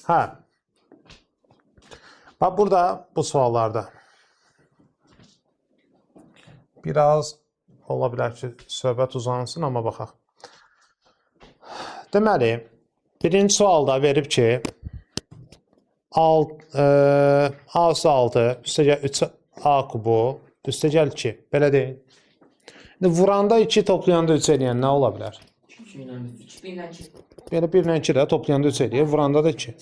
Hə. Bax, burada bu suallarda biraz ola bilər ki, söhbət uzansın, amma baxaq. Deməli, birinci sualda verib ki, A üstə 6, üstəgəl 3A kubu, üstəgəl 2. Belə deyil. Vuranda 2, toplayanda 3 eləyən nə ola bilər? 2 ilə 2. Belə 1 ilə 2 də toplayanda 3 eləyir, vuranda da 2.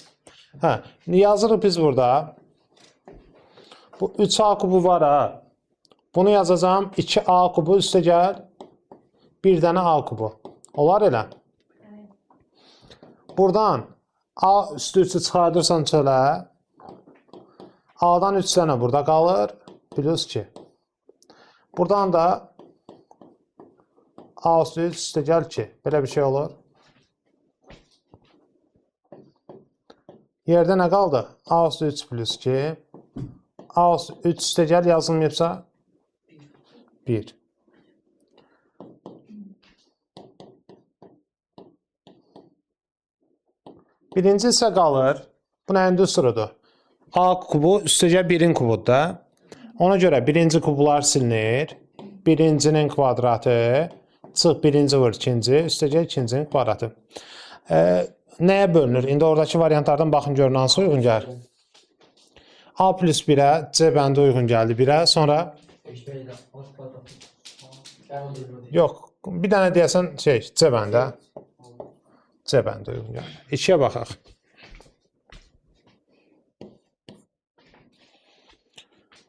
Hə, yazırıq biz burada. Bu 3A kubu var ha. Bunu yazacağım 2A kubu üstəgəl 1 dənə A kubu. Olar elə. Buradan A üstü 3'ü çıxardırsan çölə. A'dan 3 dənə burada qalır. Plus 2. Buradan da A üstü 3 üstəgəl 2. Belə bir şey olur. Yerdə nə qaldı? A üstü 3 plus 2. A üstü 3 üstəgəl yazılmayıbsa 1. Birinci isə qalır. Bu nəyin düsturudur? A kubu üstəgəl 1'in kubudur da. Ona görə birinci kubular silinir. Birincinin kvadratı. Çıx birinci vur ikinci. Üstəgəl ikincinin kvadratı. Nəyə bölünür? İndi oradakı variantlardan baxın görün hansı uyğun gəlir. A plus 1'ə C bəndi uyğun gəldi 1'ə. Sonra yox. Bir dənə deyəsən C bəndə. C bəndə uyğun gəlir. 2'yə baxaq.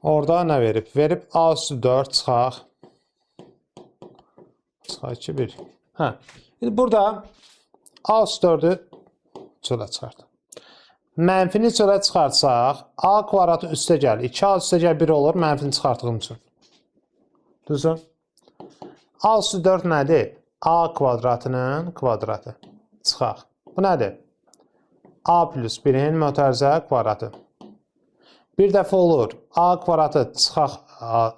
Orada nə verib? Verib A üstü 4 çıxaq. Çıxaq 2, 1. Hə. Burada A üstü 4'ü çölə çıxart. Mənfini çölə çıxartsaq, A kvadratı üstəgəl 2A üstəgəl 1 olur, mənfini çıxartdığım üçün. Düzdür? A üstü 4 nədir? A kvadratının kvadratı. Çıxaq. Bu nədir? A plus 1'in mötərizə kvadratı. Bir dəfə olur. A kvadratı çıxaq A,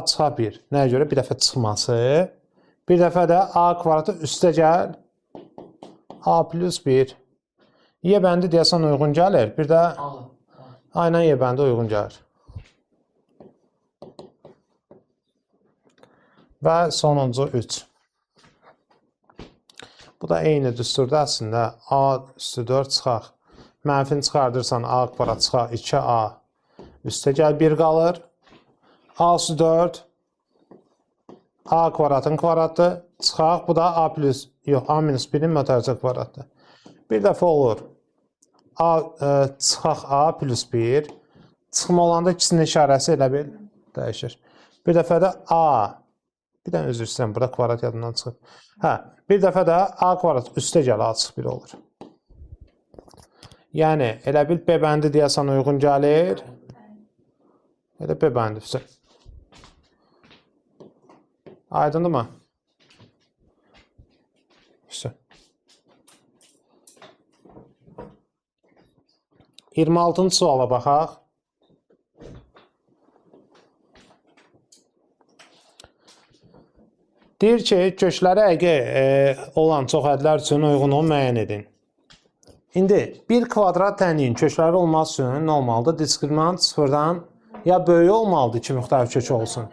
çıxaq 1. Nəyə görə? Bir dəfə çıxması. Bir dəfə də A kvadratı üstəgəl A plus 1. Y bəndi deyəsən uyğun gəlir. Bir də aynen Y bəndi uyğun gəlir. Və sonuncu 3. Bu da eyni düsturda əslində. A üstü 4 çıxaq. Mənfini çıxardırsan A kvadrat çıxaq 2A. Üstəgəl 1 qalır. A üstü 4 A kvadratın kvadratı çıxaq. Bu da A plus, yox A minus 1'in mötərizə kvadratı. Bir dəfə olur. Çıxaq A plus 1. Çıxma olanda ikisinin işarəsi elə bil dəyişir. Bir dəfə də A. Bir dənə üzr istəyirəm. Burada kvadrat yadından çıxıb. Hə. Bir dəfə də A kvadrat üstəgəl A çıxıq 1 olur. Yəni, elə bil B bəndi deyəsən uyğun gəlir. Elə B bəndi üstə. Aydındır mı? İşte. 26-cı suala baxaq. Deyir ki, köşkləri əqi olan çox ədlər üçün uyğunluğu müəyyən edin. İndi bir kvadrat tənliyin köşkləri olması üçün nə olmalıdır? Diskriminant sıfırdan ya böyük olmalıdır ki, müxtəlif köşk olsun.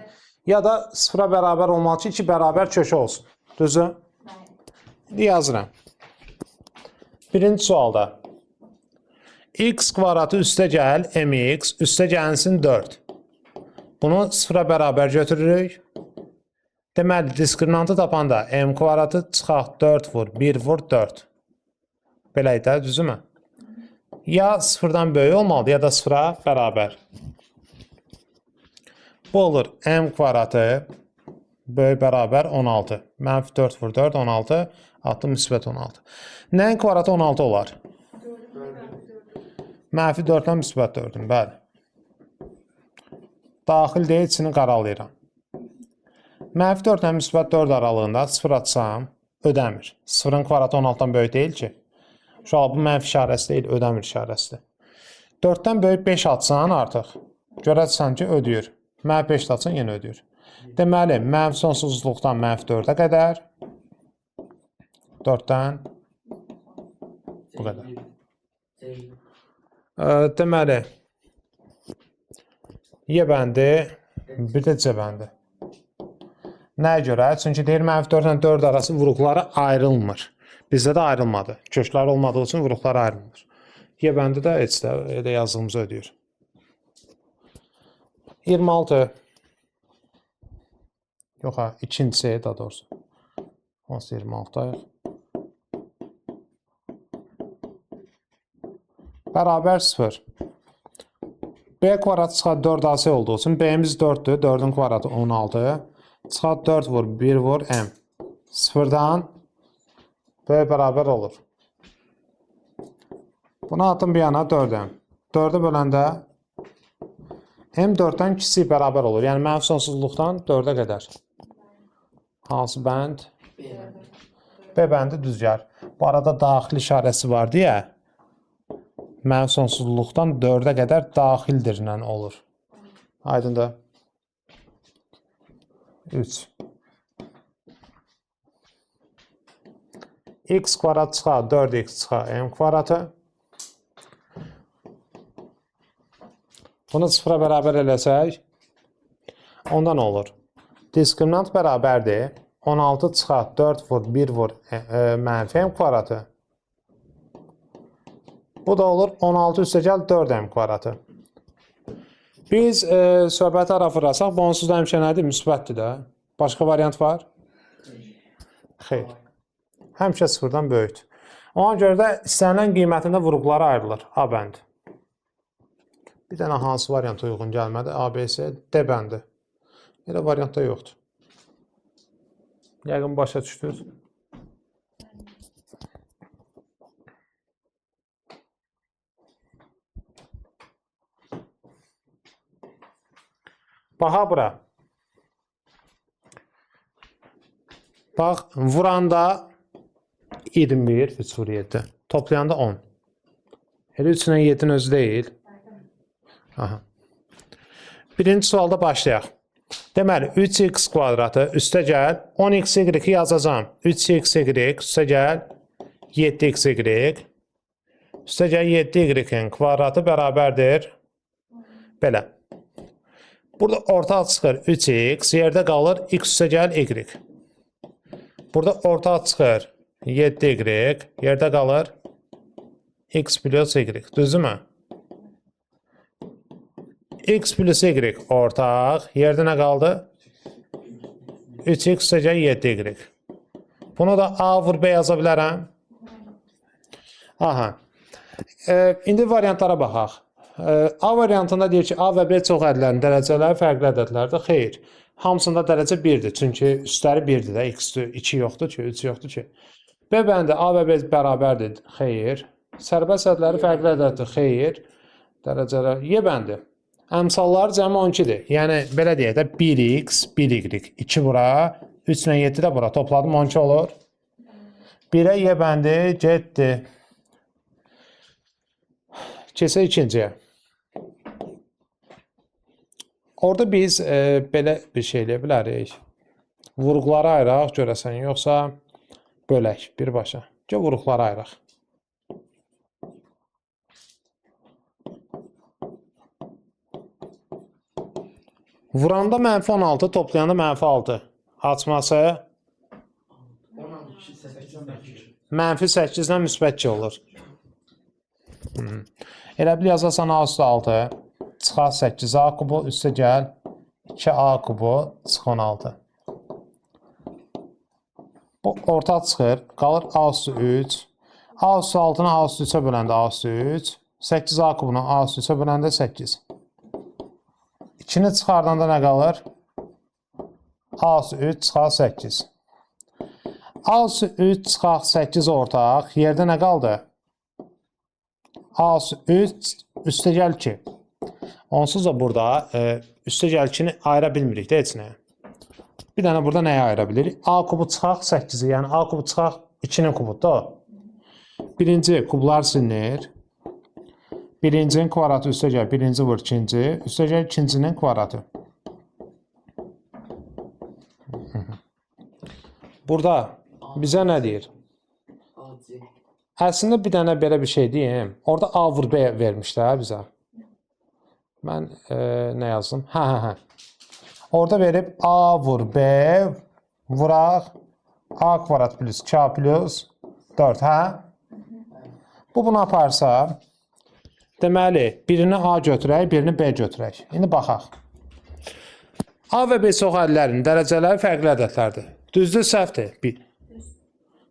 Ya da sıfıra bərabər olmalı ki, 2 bərabər köşk olsun. Düzdür? Yazıram. Birinci sualda. X kvadratı üstəgəl mx üstəgəlsin 4. Bunu sıfıra bərabər götürürük. Deməli, diskriminantı tapanda m kvadratı çıxaq 4 vur, 1 vur, 4. Beləydi də, düzümü? Ya sıfırdan böyük olmalıdır, ya da sıfıra bərabər. Bu olur m kvadratı böyük bərabər 16. Mənfi 4 vur 4, 16. Atdım müsbət 16. Nəyin kvadratı 16 olar? Mənfi 4-lə müsbət 4-ün, bəli. Daxil deyil, içini qaralayıram. Mənfi 4-lə müsbət 4 aralığında 0 atsam, ödəmir. 0-ın kvadratı 16-dan böyük deyil ki. Şu an bu mənfi işarəsi deyil, ödəmir işarəsidir. 4-dən böyük 5 atsan artıq, görəcəksən ki, ödəyir. Mənfi 5 atsan yenə ödəyir. Deməli, mənfi sonsuzluqdan mənfi 4-ə qədər 4-dən Bu qədər. Değil. Deməli, Y bəndi, bir də C bəndi. Nəyə görə? Çünki deyir, -4 ilə 4 arası vuruqları ayrılmır. Bizdə də ayrılmadı. Köklər olmadığı üçün vuruqlar ayrılmır. Y bəndi də heç də elə yazdığımızı ödəyir. 26. Yox ha, ikincisi daha doğrusu. 26. Bərabər 0. B kvadrat çıxar 4AC olduğu üçün B'miz 4'dür. 4'ün kvadratı 16. Çıxar 4 vur, 1 vur, M. 0'dan B bərabər olur. Bunu atın bir yana 4M. 4'ü böləndə M 4'dən kiçik bərabər olur. Yəni mənfi sonsuzluqdan 4'ə qədər. Hansı bənd? B bəndi düzgər. Bu arada daxil işarəsi var deyə mənfi sonsuzluqdan 4'ə qədər daxildir ilə olur. Aydındır. 3. X kvadrat çıxar 4x çıxar M kvadratı. Bunu 0'a bərabər eləsək, ondan olur. Diskriminant bərabərdir. 16 çıxar 4 vur, 1 vur, mənfi M kvadratı. Bu da olur 16 üstəgəl 4M kvadratı. Biz söhbəti ara vurasaq, bu onsuz da həmişə nədir? Müsbətdir də. Başqa variant var? Xeyr. Həmişə 0'dan böyükdür. Ona görə də istənilən qiymətində vuruqları ayrılır. A bəndi. Bir dənə hansı variant uyğun gəlmədi? A, B, C, D bəndi. Elə variant da yoxdur. Yəqin başa düşdünüz. Baxa bura. Bax, vuranda 21, 3 vur 7. Toplayanda 10. Elə 3 ilə 7'nin özü deyil. Aha. Birinci sualda başlayaq. Deməli, 3x kvadratı üstə gəl, 10xy yazacağım. 3xy üstə gəl, 7xy. Üstə gəl 7y-in kvadratı bərabərdir. Belə. Burada ortaq çıxır 3x, yerdə qalır x üstə gəl y. Burada ortaq çıxır 7y, yerdə qalır x plus y. Düzdürmü? X plus y ortaq, yerdə nə qaldı? 3x üstə gəl 7y. Bunu da A vur B yaza bilərəm. Aha. İndi variantlara baxaq. A variantında deyir ki, A və B çox ədədlərin dərəcələri fərqli ədədlərdir. Xeyr. Hamısında dərəcə 1'dir. Çünki üstləri 1'dir də. X 2 yoxdur ki, 3 yoxdur ki. B bəndi A və B bərabərdir. Xeyr. Sərbəst ədədləri fərqli ədəddir. Xeyr. Dərəcələr. Y bəndi. Əmsalları cəmi 12'dir. Yəni, belə deyək də 1x, 1y, 2 bura, 3 ilə 7 də bura. Topladım 12 olur. 1'ə Y bəndi getdi. Keçək ikinciyə. Orada biz belə bir şey eləyə bilərik. Vuruqları ayıraq görəsən, yoxsa bölək birbaşa. Vuruqları ayıraq. Vuranda -16, toplayanda -6. Açması -8-dən müsbət 2 olur. Elə bil yazasan A üstə 6. Çıxar 8A kubu üstə gəl 2A kubu çıx 16. Bu ortaq çıxır. Qalır A üstü 3. A üstü 6'nı A üstü 3'ə böləndə A üstü 3. 8A kubunu A üstü 3'ə böləndə 8. 2'ni çıxardanda nə qalır? A üstü 3 çıxar 8. A üstü 3 çıxar 8 ortaq. Yerdə nə qaldı? A üstü 3 üstə gəl 2. Onsuz da burada üstə gəl 2'ni ayıra bilmirik də heç nəyə. Bir dənə burada nəyə ayıra bilirik? A kubu çıxaq 8'i, yəni A kubu çıxaq 2'nin kubudur. Birinci kublar silinir. Birincinin kvadratı üstə gəl, birinci vur ikinci, üstə gəl ikincinin kvadratı. Burada bizə nə deyir? Əslində bir dənə belə bir şey deyim. Orada A vur B vermişlər bizə. Mən nə yazdım? Hə. Orada verib A vur B vuraq A kvadrat plus 2A plus 4, hə? Bu bunu aparsa, deməli, birini A götürək, birini B götürək. İndi baxaq. A və B çox ədədlərinin dərəcələri fərqli ədədlərdir. Düzdür, səhvdir? 1.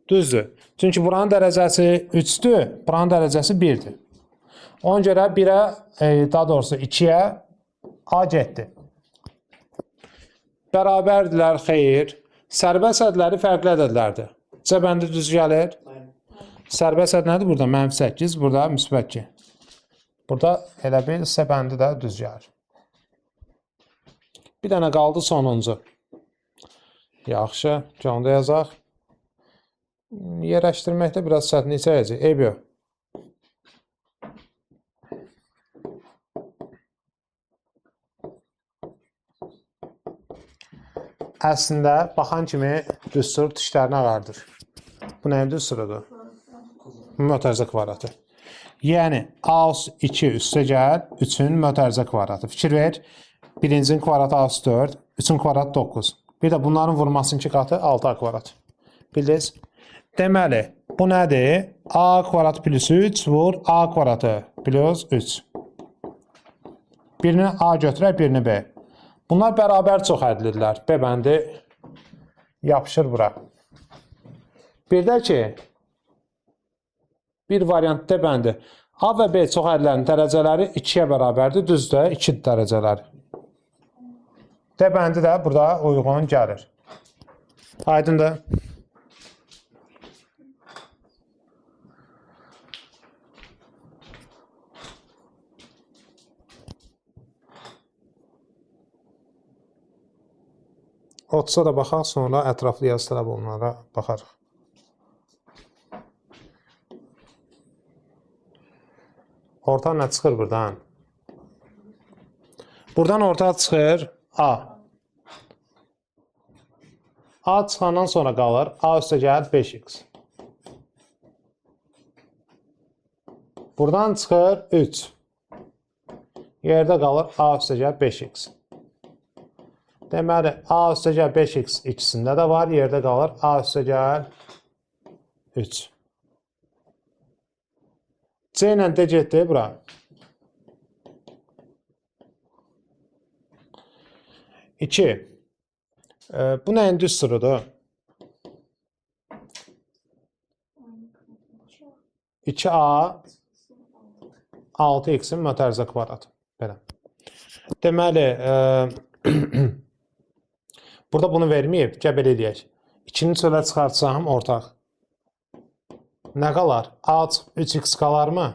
Düzdür. Çünki buranın dərəcəsi 3-dür, buranın dərəcəsi 1-dir. Ona görə 1-ə, daha doğrusu 2-yə A getdi. Bərabərdirlər, xeyr. Sərbəst ədədləri fərqli ədədlərdir. C bəndi düz gəlir. Sərbəst ədəd nədir? Burada -8, burada müsbət 2. Burada elə bil C bəndi də düz gəlir. Bir dənə qaldı sonuncu. Yaxşı, onu da yazaq. Yerləşdirməkdə biraz çətinlik çəkəcək. Eyb yox. Əslində, baxan kimi düstur dişlərini ağardır. Bu nəyin düsturudur? Mötərizə kvadratı. Yəni, A üstə 2 üstə gəl, 3-ün mötərizə kvadratı. Fikir ver, birincinin kvadratı A üstə 4, 3-ün kvadratı 9. Bir də bunların vurmasının 2 qatı 6A kvadrat. Bildiniz? Deməli, bu nədir? A kvadrat plus 3 vur A kvadratı plus 3. Birini A götürək, birini B. Bunlar bərabər çox ədlidirlər. B bəndi yapışır bura. Bir də ki, bir variant D bəndi. A və B çox ədlilərin dərəcələri 2-yə bərabərdir. Düzdür, 2 dərəcələri. D bəndi də burada uyğun gəlir. Aydındır. Otsa da baxaq, sonra ətraflı yazı tələb olunlara baxarıq. Orta nə çıxır buradan? Buradan orta çıxır A. A çıxandan sonra qalır A üstə gəlir 5x. Buradan çıxır 3. Yerdə qalır A üstə gəlir 5x. Deməli, A üstə gəl 5x ikisində də var. Yerdə qalır A üstə gəl 3. C ilə D getdi bura. İki. Bu nəyin düsturudur? 2A 6x'in mötərizə kvadratı. Belə. Deməli, burada bunu verməyib, gəl belə eləyək. 2-ni çölə çıxartsam, ortaq. Nə qalar? A çıxıb 3x qalarmı?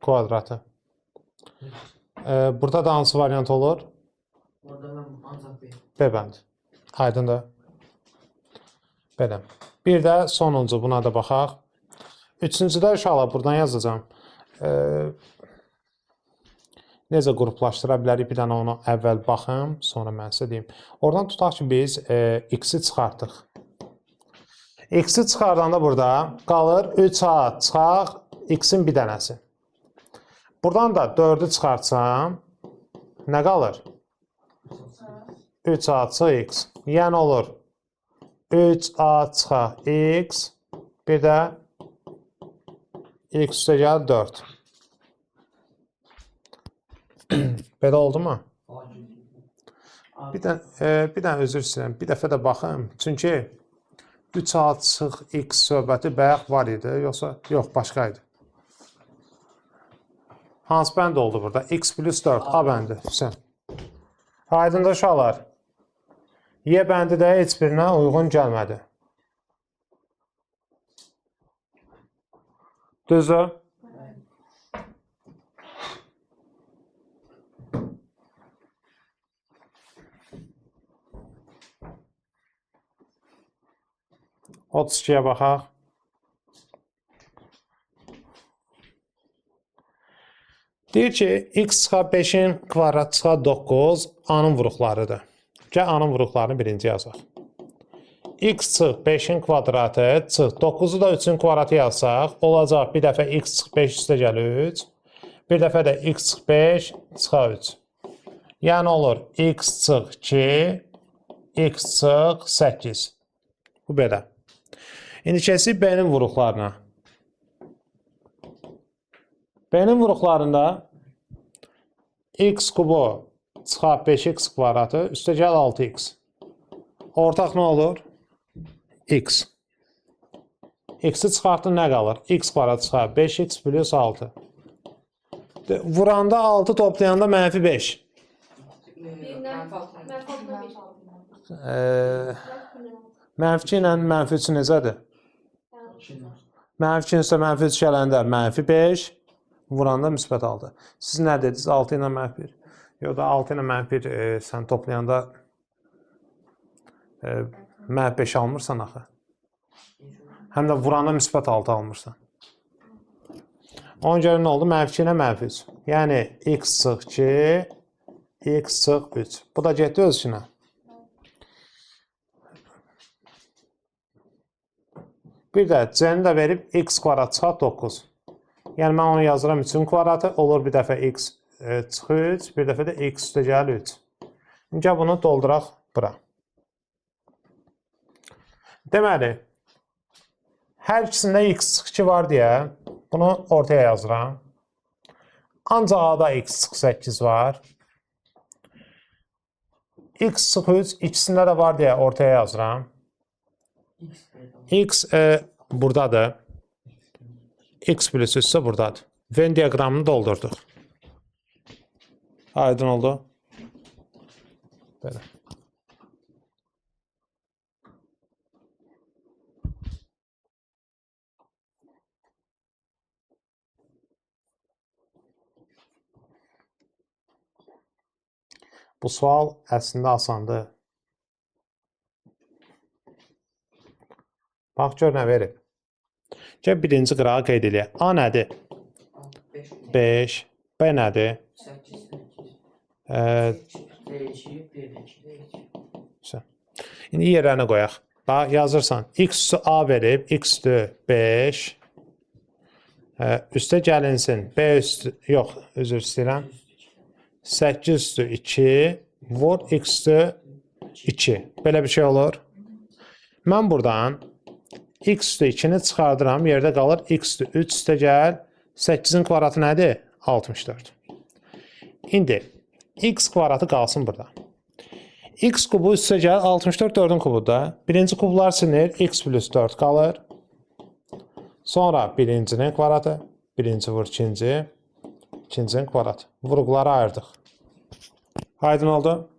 Kvadratı. Burada da hansı variant olur? Orada mən ancaq B. B bənd. Aydındır. Belə. Bir də sonuncu buna da baxaq. Üçüncüdə uşaqlar buradan yazacağım. Necə qruplaşdıra bilərik? Bir dənə onu əvvəl baxım, sonra mən sizə deyim. Oradan tutaq ki, biz x-i çıxartdıq. X-i çıxardanda burada qalır 3A çıxaq x-in bir dənəsi. Buradan da 4-ü çıxartsam, nə qalır? 3A çıxaq x. Yəni olur 3A çıxaq x, bir də x üstə gəlir 4. Belə oldu mu? Bir dənə özür istəyirəm. Bir dəfə də baxım. Çünki 3A çıx x söhbəti bayaq var idi. Yoxsa yox, başqa idi. Hansı bənd oldu burada? X plus 4. A bəndi. Aydındır uşaqlar. Y bəndi də heç birinə uyğun gəlmədi. Düzdür? Otuz ikiyə baxaq. Deyir ki, x çıxaq 5-in kvadrat çıxaq 9 A-nın vuruqlarıdır. Gəl A-nın vuruqlarını birinci yazaq. x çıx 5-in kvadratı çıx 9-u da 3-ün kvadratı yazsaq, olacaq bir dəfə x çıx 5 üstə gəlir 3, bir dəfə də x çıx 5 çıxa 3. Yəni olur x çıx 2, x çıx 8. Bu belə. İndi keçək B-nin vuruqlarına. B-nin vuruqlarında x kubu çıxa 5x kvadratı üstə gəl 6x. Ortaq nə olur? X. X-i çıxartın nə qalır? X kvadrat çıxar 5x plus 6. Vuranda 6 toplayanda mənfi 5. Mənfi 2 ilə mənfi 3 necədir? Mənfi 2 üstə mənfi 3 gələndə mənfi 5. Vuranda müsbət 6. Siz nə dediniz? 6 ilə mənfi 1. Yox da 6 ilə mənfi 1 sən toplayanda mənfi 5 almırsan axı. Həm də vuranda müsbət 6 almırsan. Ona görə nə oldu? Mənfi 2 ilə mənfi 3. Yəni x çıx 2, x çıx 3. Bu da getdi öz içinə. Bir də c-ni də verib x kvadrat çıxar 9. Yəni mən onu yazıram 3-ün kvadratı. Olur bir dəfə x çıx 3, bir dəfə də x üstə gəl 3. İndi bunu dolduraq bura. Deməli, hər ikisində x çıx 2 var deyə bunu ortaya yazıram. Ancaq A-da x çıx 8 var. X çıx 3 ikisində də var deyə ortaya yazıram. X buradadır. X plus 3 ise buradadır. Venn diaqramını doldurduq. Aydın oldu. Belə. Bu sual əslində asandır. Bax, gör nə verib. Gəl birinci qırağı qeyd edək. A nədir? 5. B nədir? 8. İndi yerlərinə qoyaq. Bax, yazırsan. X üstü A verib. X üstü 5. Üstə gəlinsin. B üstü, yox, üzr istəyirəm. 8 üstü 2. Vur X üstü 2. Belə bir şey olur. Mən buradan x üstü 2-ni çıxardıram, yerdə qalır x üstü 3 üstə gəl, 8-in kvadratı nədir? 64. İndi x kvadratı qalsın burada. X kubu üstə gəl, 64 4-ün kubudur. Birinci kublar silinir, x plus 4 qalır. Sonra birincinin kvadratı, birinci vur ikinci, ikincinin kvadratı. Vuruqları ayırdıq. Aydın oldu.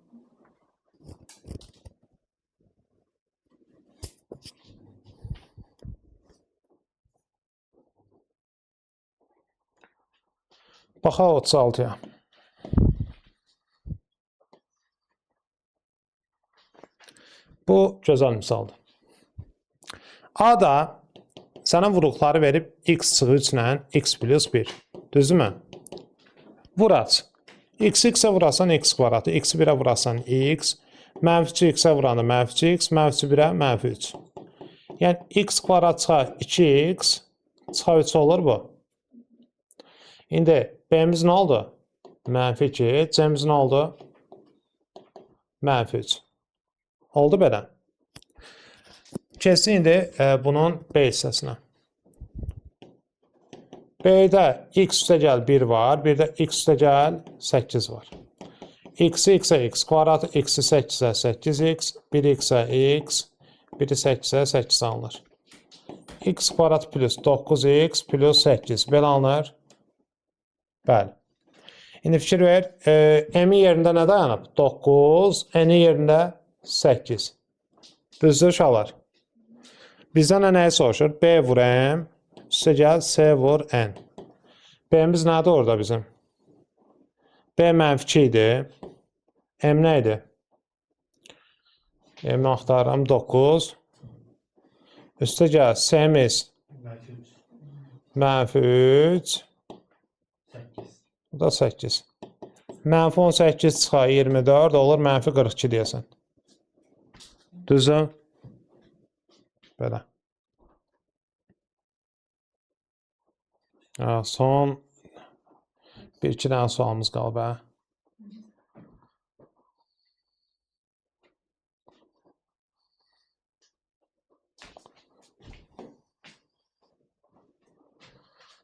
Baxaq 36-ya. Bu gözəl misaldır. A da sənə vuruqları verib x çıx 3 ilə x plus 1. Düzdürmü? Vur aç. X-ə vurasan x kvadratı, x-i 1-ə vurasan x, mənfi x-ə vuranda mənfi x, mənfi 1-ə mənfi 3. Yəni x kvadrat çıxa 2x, çıxa 3 olur bu. İndi B-miz nə oldu? Mənfi 2. C-miz nə oldu? Mənfi 3. Oldu belə. Keçsin indi bunun B hissəsinə. B-də x üstə gəl 1 var, bir də x üstə gəl 8 var. X-i x-ə x kvadratı, x-i 8-ə 8x, 1x-ə x, 1-i 8-ə 8 alınır. X kvadrat plus 9x plus 8 belə alınır. Bəli. İndi fikir ver, m-in yerində nə dayanıb? 9, n-in yerində 8. Düzdür uşaqlar. Bizdən nəyi soruşur? B vur m, üstə gəl C vur n. B-miz nədir orada bizim? B mənfi 2 idi. M nə idi? M-ni axtarıram 9. Üstə gəl C-miz mənfi 3. Bu da 8. Mənfi 18 çıxa 24 olur, mənfi 42 deyəsən. Düzdür? Belə. Son bir-iki dənə sualımız qalıb.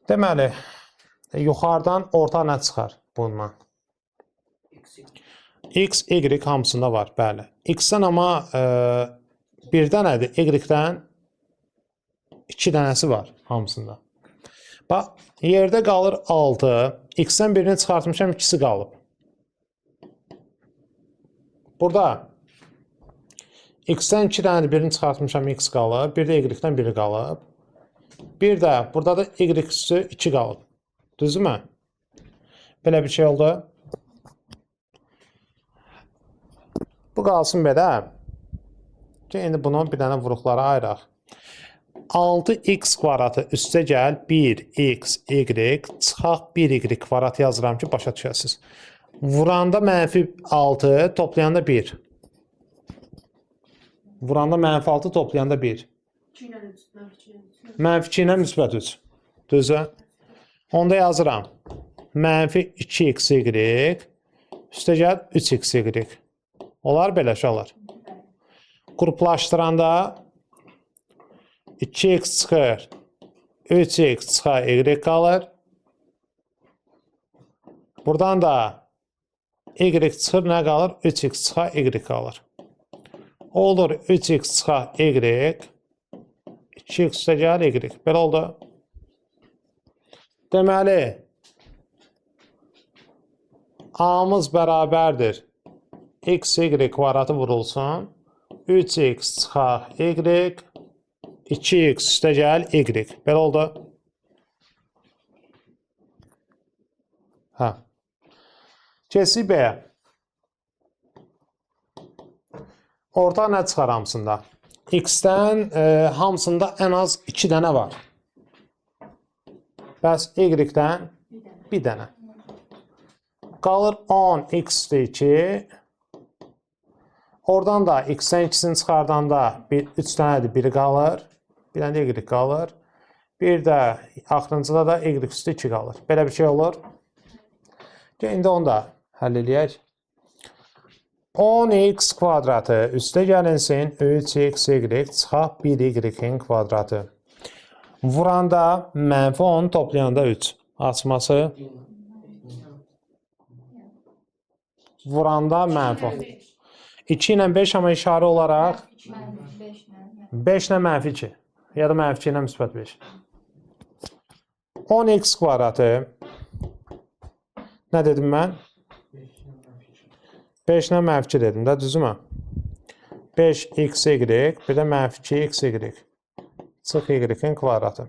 Deməli, yuxarıdan orta nə çıxar bundan? X, Y hamısında var, bəli. X-dən amma bir dənədir, Y-dən 2 dənəsi var hamısında. Bax, yerdə qalır 6, X-dən birini çıxartmışam, ikisi qalıb. Burada X-dən 2 dənədir, birini çıxartmışam, X qalıb, bir də Y-dən biri qalıb. Bir də burada da Y üstü 2 qalıb. Düzdürmü? Belə bir şey oldu. Bu qalsın belə. İndi bunu bir dənə vuruqlara ayıraq. 6x kvadratı üstə gəl 1x, y, çıxaq 1y kvadrat yazıram ki, başa düşəsiniz. Vuranda -6, toplayanda 1. Vuranda -6, toplayanda 1. -2 ilə müsbət 3. Düzdür? Onda yazıram. -2xy üstə gəl 3xy. Olar belə uşaqlar. Qruplaşdıranda 2x çıxır, 3x çıxar, y qalır. Buradan da y çıxır, nə qalır? 3x çıxar, y qalır. Olur 3x çıxar, y, 2x üstə gəl, y. Belə oldu. Deməli, a-mız bərabərdir. X, y kvadratı vurulsun. 3x çıxar, y, 2x üstə gəl, y. Belə oldu. Keçsək B-yə. Orta nə çıxar hamısında? X-dən hamısında ən az 2 dənə var. Bəs Y-dən bir dənə. Qalır 10x üstə 2. Oradan da X-dən 2-sini çıxardanda 3 dənədir, biri qalır. Bir dənə Y qalır. Bir də axırıncıda da Y üstü 2 qalır. Belə bir şey olur. İndi onu da həll eləyək. 10x kvadratı üstə gəlinsin 3xy çıxaq 1y kvadratı. Vuranda -10, toplayanda 3. Açması. Vuranda -10. 2 ilə 5 amma işarə olaraq 5 ilə -2 ya da -2 ilə müsbət 5. 10x kvadratı nə dedim mən? 5 ilə -2 dedim də, düzümü? 5xy bir də -2xy çıx y-in kvadratı.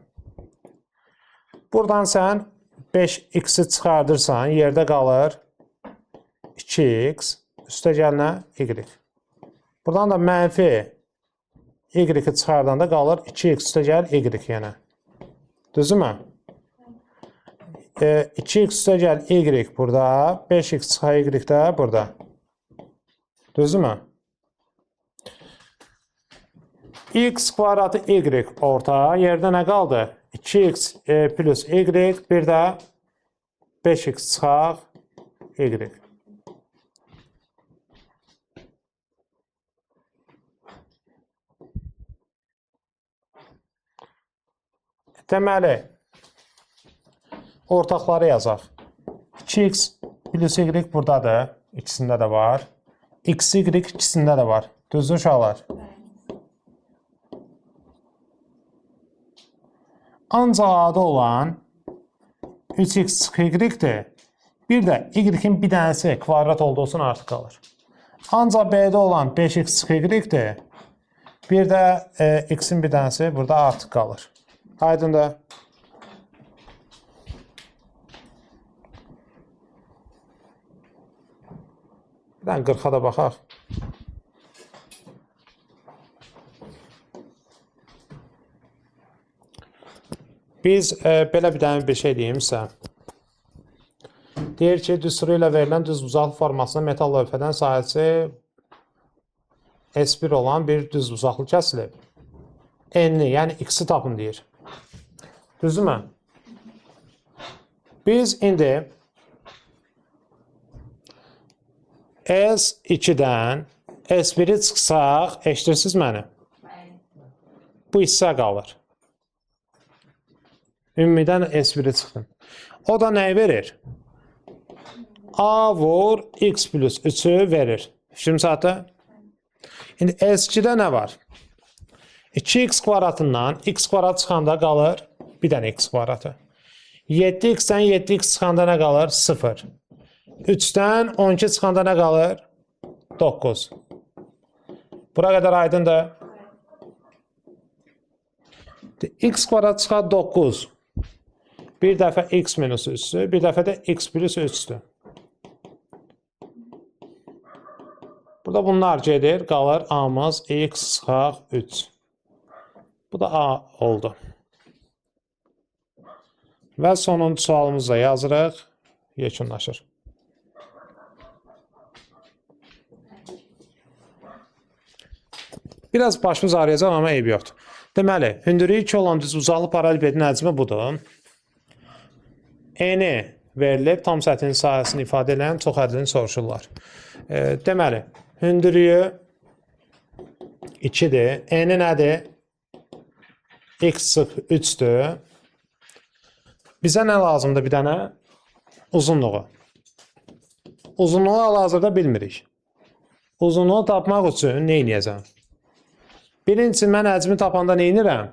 Buradan sən 5x-i çıxardırsan, yerdə qalır 2x üstə gəlinə y. Buradan da -y-i çıxardanda qalır 2x üstə gəl y yenə. Düzdürmü? 2x üstə gəl y burada, 5x çıxar y də burada. Düzdürmü? X kvadratı y orta, yerdə nə qaldı? 2x plus y, bir də 5x çıxar y. Deməli, ortaqları yazaq. 2x plus y buradadır, ikisində də var. X, y ikisində də var. Düzdür uşaqlar? Ancaq adı olan 3x çıx y-dir. Bir də y-in bir dənəsi kvadrat olduğu üçün artıq qalır. Ancaq b-də olan 5x çıx y-dir. Bir də x-in bir dənəsi burada artıq qalır. Aydındır. Bir dənə 40-a da baxaq. Biz belə bir dənə bir şey deyim sizə. Deyir ki, düsturu ilə verilən düzbucaqlı formasında metal lövhədən sahəsi S1 olan bir düzbucaqlı kəsilib. n-ni, yəni x-i tapın deyir. Düzdürmü? Biz indi S2-dən S1-i çıxsaq, eşitirsiniz məni? Bu hissə qalır. Ümumidən S1-i çıxdım. O da nəyi verir? A vur x plus 3'ü verir. Şimdi zaten. İndi S2'də nə var? 2x kvadratından x kvadrat çıxanda qalır bir dənə x kvadratı. 7x-dən 7x çıxanda nə qalır? 0. 3-dən 12 çıxanda nə qalır? 9. Bura qədər aydındır. X kvadrat çıxar 9. Bir dəfə x minus 3'dür, bir dəfə də x plus 3'dür. Burada bunlar gedir, qalır a'mız x çıxar 3. Bu da a oldu. Və sonuncu sualımızı da yazırıq, yekunlaşır. Biraz başımız ağrıyacaq, amma eyb yoxdur. Deməli, hündürlüyü 2 olan düzbucaqlı paralelipedin həcmi budur. N verilib, tam səthin sahəsini ifadə edən çox hədlini soruşurlar. Deməli, hündürlüyü 2-dir. N nədir? X sıx 3-dür. Bizə nə lazımdır bir dənə? Uzunluğu. Uzunluğu hal-hazırda bilmirik. Uzunluğu tapmaq üçün nə edəcəm? Birincisi, mən həcmi tapanda nə edirəm?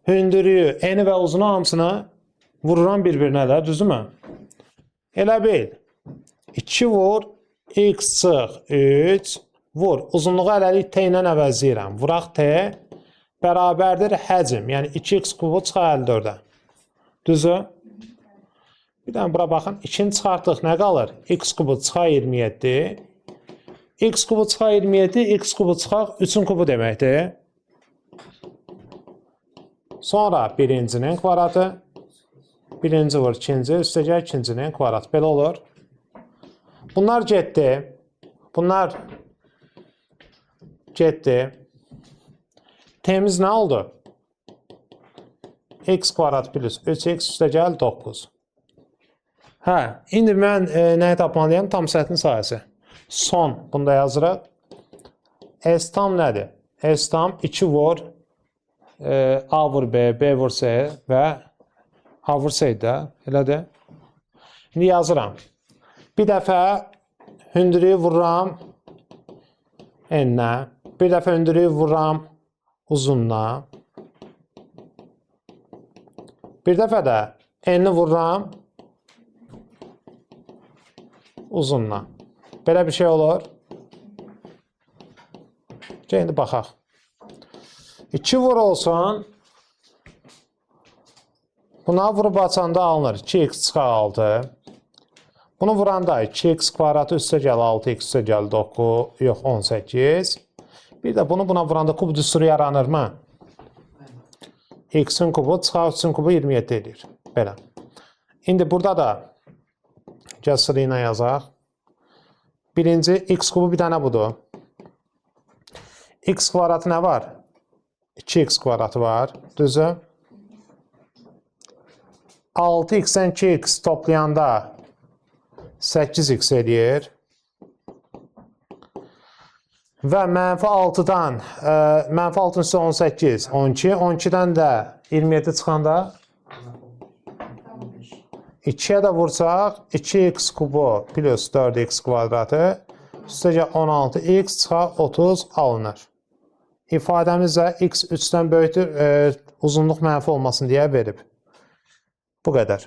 Hündürlüyü, eni və uzunu hamısını vururam bir-birinə də, düzdürmü? Elə bil. 2 vur, x çıx 3, vur. Uzunluğu hələlik t ilə əvəzləyirəm. Vuraq t bərabərdir həcm, yəni 2x kubu çıxar 54-ə. Düzü? Bir dənə bura baxın, 2-ni çıxartdıq, nə qalır? X kubu çıxar 27. X kubu çıxar 27, x kubu çıxar 3-ün kubu deməkdir. Sonra birincinin kvadratı, birinci vur ikinci, üstəcək ikincinin kvadratı. Belə olur. Bunlar getdi. Bunlar getdi. T'miz nə oldu? X kvadrat plus 3x üstəcək 9. Hə, indi mən nəyi tapmalıyam? Tam səthin sayəsi. Son, bunu da yazırıq. S tam nədir? S tam 2 vur A vur B, B vur C və A vur C də, elədir. İndi yazıram. Bir dəfə hündürlüyü vururam N-ə. Bir dəfə hündürlüyü vururam uzunluğa. Bir dəfə də N-i vururam uzunluğa. Belə bir şey olur. İndi baxaq. 2 vur olsun. Buna vurub açanda alınır. 2x çıxar 6. Bunu vuranda 2x kvadratı üstə gəl 6x üstə gəl 9, yox 18. Bir də bunu buna vuranda kub düsturu yaranırmı? X'in kubu çıxar 3'ün kubu 27 edir. Belə. İndi burada da gəl sıra ilə yazaq. Birinci x kubu bir dənə budur. X kvadratı nə var? 2x kvadratı var. Düzü? 6x'dən 2x toplayanda 8x edir. Və mənfi 6-dan, mənfi 6-ın üstü 18, 12. 12-dən də 27 çıxanda 2-yə də vursaq, 2x kubu plus 4x kvadratı üstəcə 16x çıxar 30 alınır. İfadəmizdə x 3-dən böyükdür, uzunluq mənfi olmasın deyə verib. Bu qədər.